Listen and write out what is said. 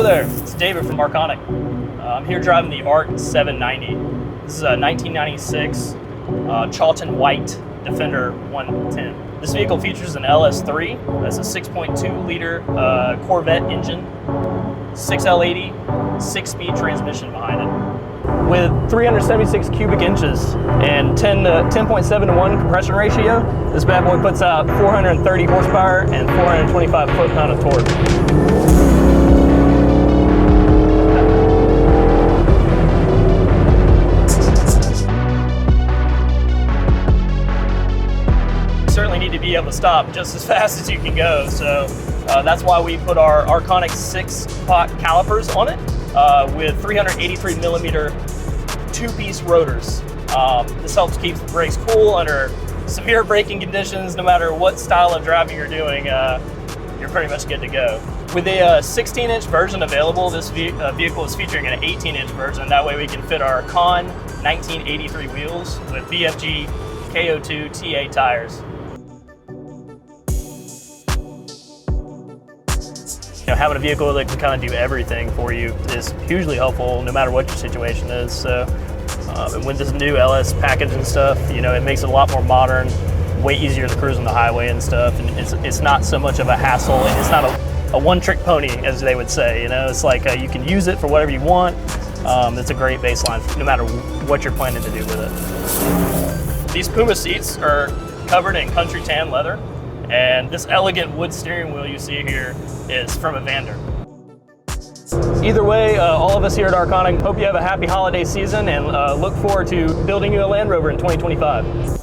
there, it's David from Arkonik. I'm here driving the ARK790. This is a 1996 Chawton White Defender 110. This vehicle features an LS3. That's a 6.2 liter Corvette engine, 6L80, 6-speed transmission behind it. With 376 cubic inches and 10.7 to 1 compression ratio, this bad boy puts out 430 horsepower and 425 foot-pound of torque. Certainly need to be able to stop just as fast as you can go, so that's why we put our Arkonik 6-pot calipers on it with 383 millimeter two-piece rotors. This helps keep the brakes cool under severe braking conditions. No matter what style of driving you're doing, you're pretty much good to go. With a 16-inch version available, this vehicle is featuring an 18-inch version. That way we can fit our Con 1983 wheels with BFG KO2 TA tires. You know, having a vehicle that can kind of do everything for you is hugely helpful no matter what your situation is. So and with this new LS package and stuff, you know, it makes it a lot more modern, way easier to cruise on the highway and stuff, and it's not so much of a hassle, and it's not a one-trick pony, as they would say. You know, it's like you can use it for whatever you want. It's a great baseline no matter what you're planning to do with it. These Puma seats are covered in country tan leather, and this elegant wood steering wheel you see here is from a Vander. Either way, all of us here at Arkonik hope you have a happy holiday season and look forward to building you a Land Rover in 2025.